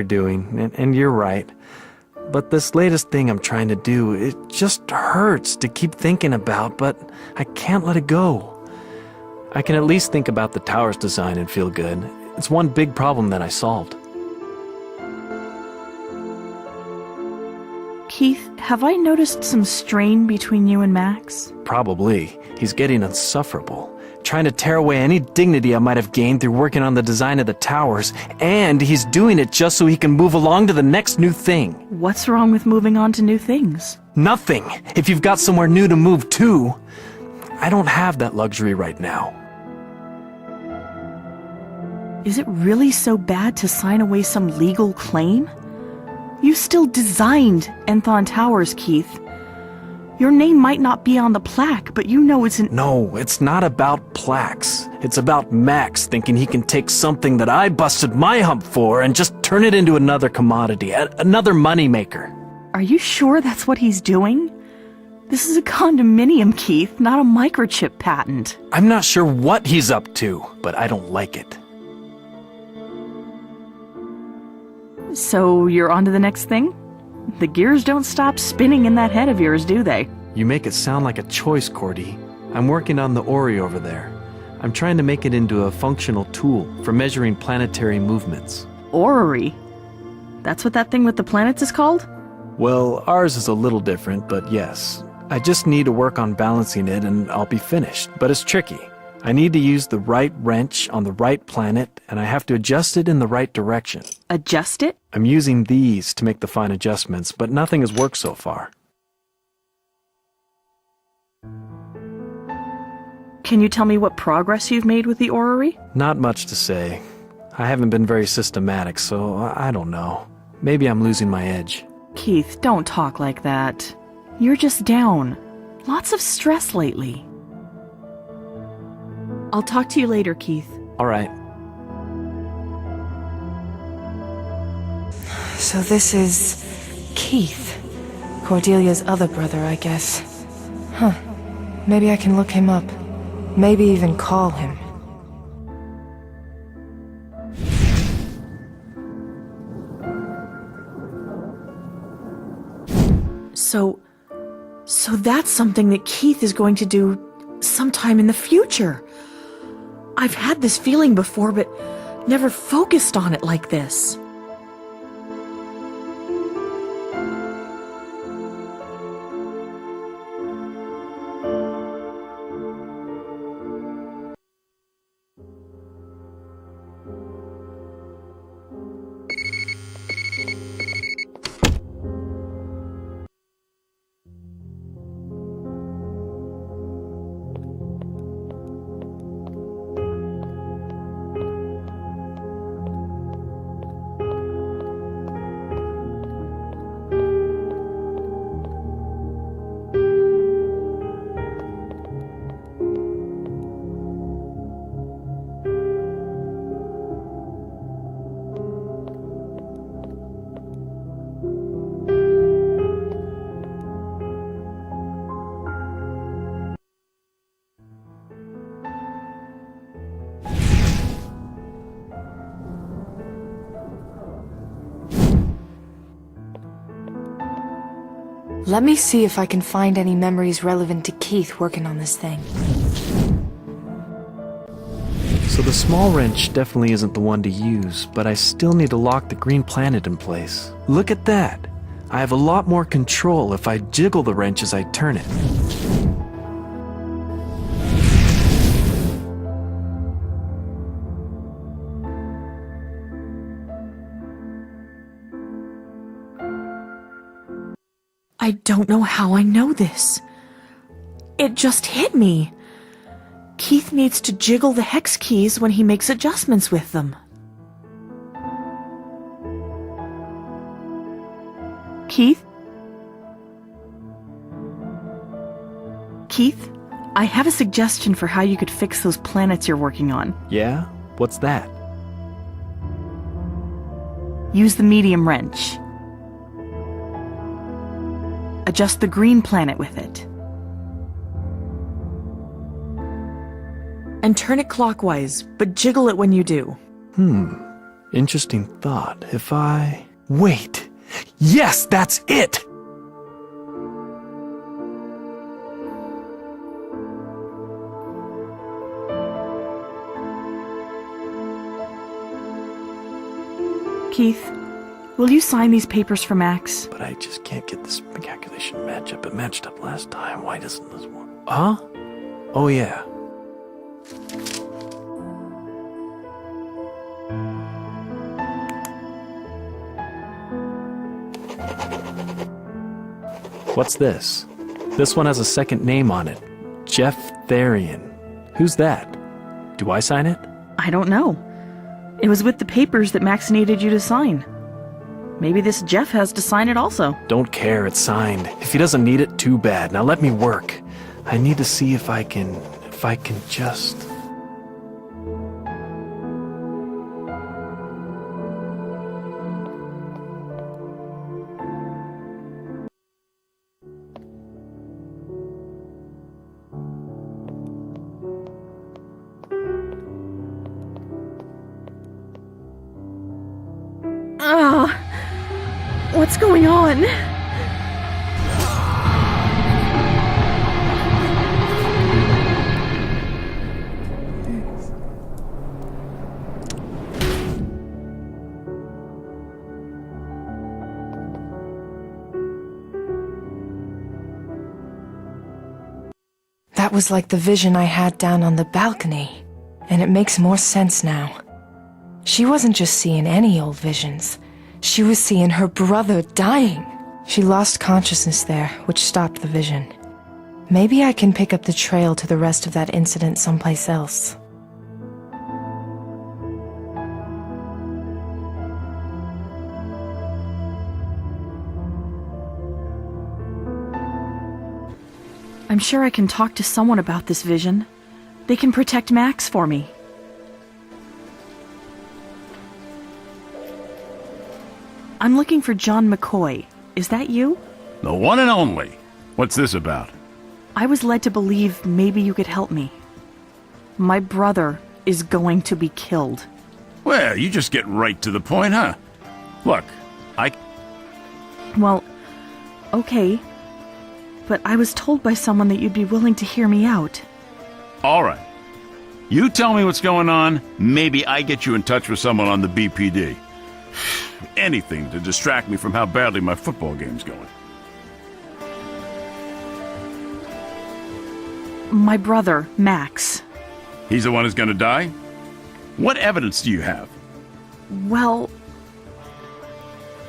you're doing, and you're right. But this latest thing I'm trying to do, it just hurts to keep thinking about, but I can't let it go. I can at least think about the tower's design and feel good. It's one big problem that I solved. Keith, have I noticed some strain between you and Max? Probably. He's getting insufferable, trying to tear away any dignity I might have gained through working on the design of the towers, and he's doing it just so he can move along to the next new thing. What's wrong with moving on to new things? Nothing, if you've got somewhere new to move to. I don't have that luxury right now. Is it really so bad to sign away some legal claim? You still designed Enthon Towers, Keith. Your name might not be on the plaque, but you know it's an— No, it's not about plaques. It's about Max thinking he can take something that I busted my hump for and just turn it into another commodity, another moneymaker. Are you sure that's what he's doing? This is a condominium, Keith, not a microchip patent. I'm not sure what he's up to, but I don't like it. So you're on to the next thing? The gears don't stop spinning in that head of yours, do they? You make it sound like a choice, Cordy. I'm working on the Ori over there. I'm trying to make it into a functional tool for measuring planetary movements. Orrery? That's what that thing with the planets is called? Well, ours is a little different, but yes. I just need to work on balancing it and I'll be finished, but it's tricky. I need to use the right wrench on the right planet, and I have to adjust it in the right direction. Adjust it? I'm using these to make the fine adjustments, but nothing has worked so far. Can you tell me what progress you've made with the orrery? Not much to say. I haven't been very systematic, so I don't know. Maybe I'm losing my edge. Keith, don't talk like that. You're just down. Lots of stress lately. I'll talk to you later, Keith. All right. So this is Keith, Cordelia's other brother, I guess. Huh. Maybe I can look him up. Maybe even call him. So that's something that Keith is going to do sometime in the future. I've had this feeling before, but never focused on it like this. Let me see if I can find any memories relevant to Keith working on this thing. So the small wrench definitely isn't the one to use, but I still need to lock the green planet in place. Look at that! I have a lot more control if I jiggle the wrench as I turn it. I don't know how I know this. It just hit me. Keith needs to jiggle the hex keys when he makes adjustments with them. Keith? Keith, I have a suggestion for how you could fix those planets you're working on. Yeah? What's that? Use the medium wrench. Adjust the green planet with it. And turn it clockwise, but jiggle it when you do. Interesting thought. If I... Wait! Yes, that's it! Keith, will you sign these papers for Max? But I just can't get this calculation match up. It matched up last time. Why doesn't this one? Huh? Oh, yeah. What's this? This one has a second name on it. Jeff Therian. Who's that? Do I sign it? I don't know. It was with the papers that Max needed you to sign. Maybe this Jeff has to sign it also. Don't care, it's signed. If he doesn't need it, too bad. Now let me work. I need to see if I can just... What's going on? That was like the vision I had down on the balcony, and it makes more sense now. She wasn't just seeing any old visions. She was seeing her brother dying. She lost consciousness there, which stopped the vision. Maybe I can pick up the trail to the rest of that incident someplace else. I'm sure I can talk to someone about this vision. They can protect Max for me. I'm looking for John McCoy. Is that you? The one and only. What's this about? I was led to believe maybe you could help me. My brother is going to be killed. Well, you just get right to the point, huh? Look, Well, okay. But I was told by someone that you'd be willing to hear me out. All right. You tell me what's going on, maybe I get you in touch with someone on the BPD. Anything to distract me from how badly my football game's going. My brother, Max. He's the one who's gonna die? What evidence do you have? Well,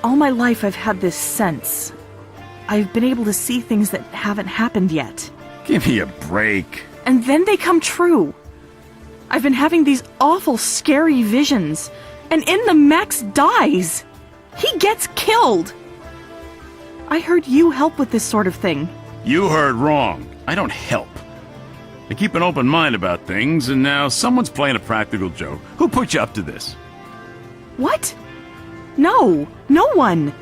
all my life I've had this sense. I've been able to see things that haven't happened yet. Give me a break. And then they come true. I've been having these awful, scary visions. And in them, Max dies. He gets killed. I heard you help with this sort of thing. You heard wrong. I don't help. I keep an open mind about things, and now someone's playing a practical joke. Who put you up to this? What? No, no one.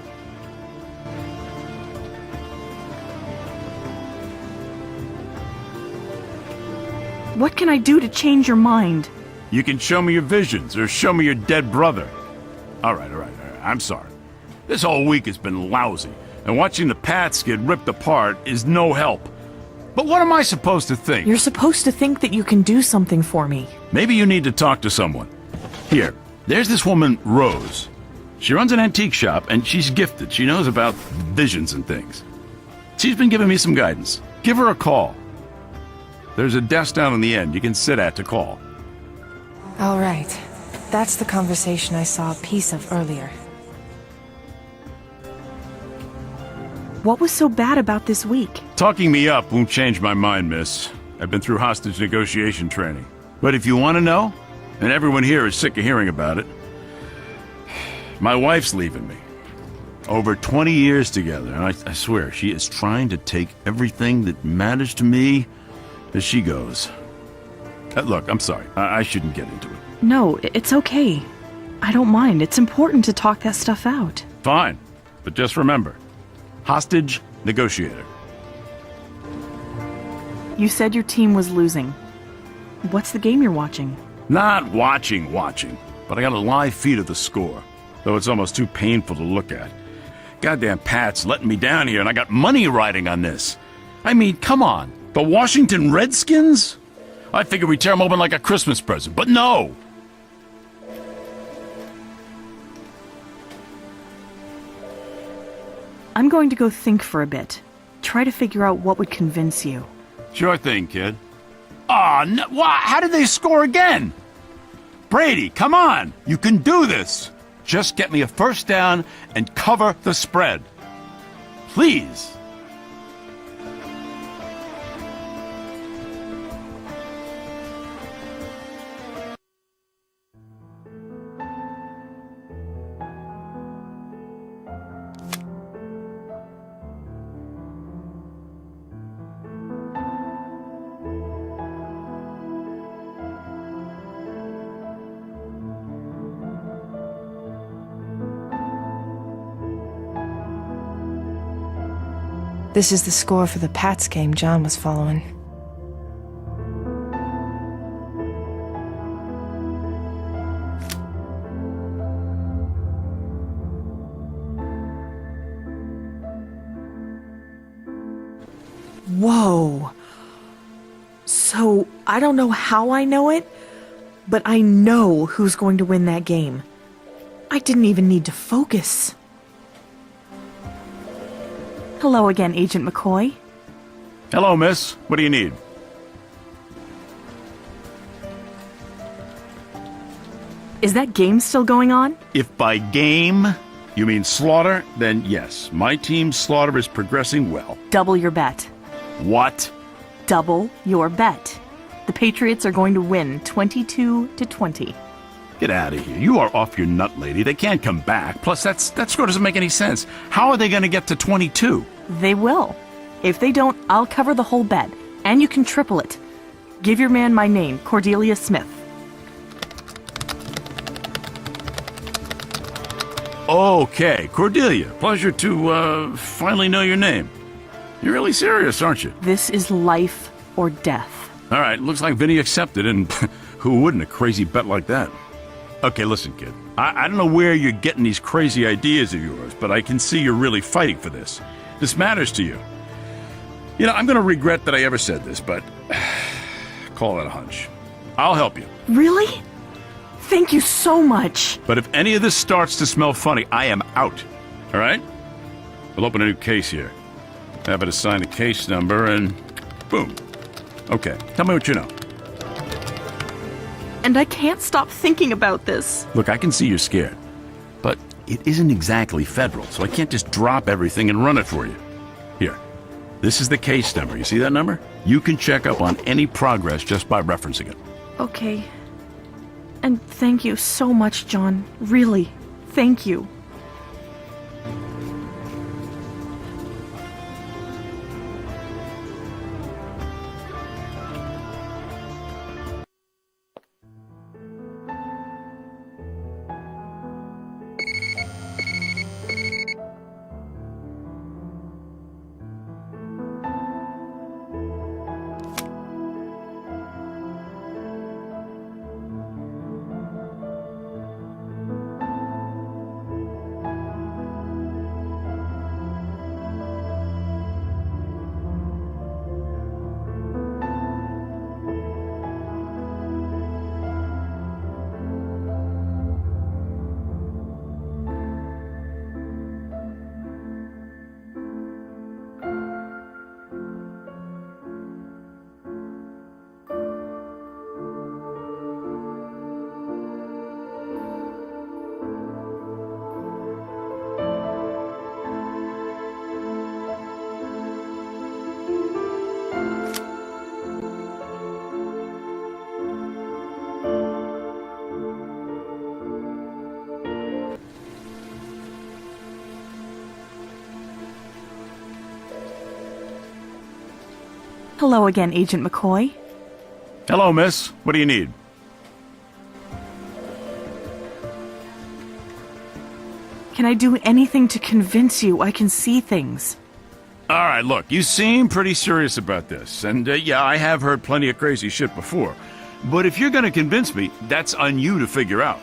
What can I do to change your mind? You can show me your visions, or show me your dead brother. All right. I'm sorry. This whole week has been lousy, and watching the Pats get ripped apart is no help. But what am I supposed to think? You're supposed to think that you can do something for me. Maybe you need to talk to someone. Here, there's this woman, Rose. She runs an antique shop, and she's gifted. She knows about visions and things. She's been giving me some guidance. Give her a call. There's a desk down in the end you can sit at to call. All right. That's the conversation I saw a piece of earlier. What was so bad about this week? Talking me up won't change my mind, miss. I've been through hostage negotiation training. But if you want to know, and everyone here is sick of hearing about it, my wife's leaving me. Over 20 years together, and I swear, she is trying to take everything that matters to me as she goes. Look, I'm sorry. I shouldn't get into it. No, it's okay. I don't mind. It's important to talk that stuff out. Fine. But just remember, hostage negotiator. You said your team was losing. What's the game you're watching? Not watching. but I got a live feed of the score, though it's almost too painful to look at. Goddamn Pat's letting me down here, and I got money riding on this. I mean, come on. The Washington Redskins? I figured we'd tear them open like a Christmas present, but no! I'm going to go think for a bit. Try to figure out what would convince you. Sure thing, kid. Aw, no, how did they score again? Brady, come on! You can do this! Just get me a first down and cover the spread. Please! This is the score for the Pats game John was following. Whoa. So, I don't know how I know it, but I know who's going to win that game. I didn't even need to focus. Hello again, Agent McCoy. Hello, miss. What do you need? Is that game still going on? If by game you mean slaughter, then yes, my team's slaughter is progressing well. Double your bet. What? Double your bet. The Patriots are going to win 22-20. Get out of here. You are off your nut, lady. They can't come back. Plus, that score doesn't make any sense. How are they going to get to 22? They will. If they don't, I'll cover the whole bet, and you can triple it. Give your man my name, Cordelia Smith. Okay, Cordelia. Pleasure to, finally know your name. You're really serious, aren't you? This is life or death. All right, looks like Vinny accepted, and who wouldn't a crazy bet like that? Okay, listen, kid. I don't know where you're getting these crazy ideas of yours, but I can see you're really fighting for this. This matters to you. You know, I'm going to regret that I ever said this, but call it a hunch. I'll help you. Really? Thank you so much. But if any of this starts to smell funny, I am out. All right? We'll open a new case here. Have it assign a case number, and boom. Okay, tell me what you know. And I can't stop thinking about this. Look, I can see you're scared, but it isn't exactly federal, so I can't just drop everything and run it for you. Here, this is the case number. You see that number? You can check up on any progress just by referencing it. Okay. And thank you so much, John. Really, thank you. Hello again, Agent McCoy. Hello, miss. What do you need? Can I do anything to convince you I can see things? All right, look, you seem pretty serious about this. And, yeah, I have heard plenty of crazy shit before. But if you're going to convince me, that's on you to figure out.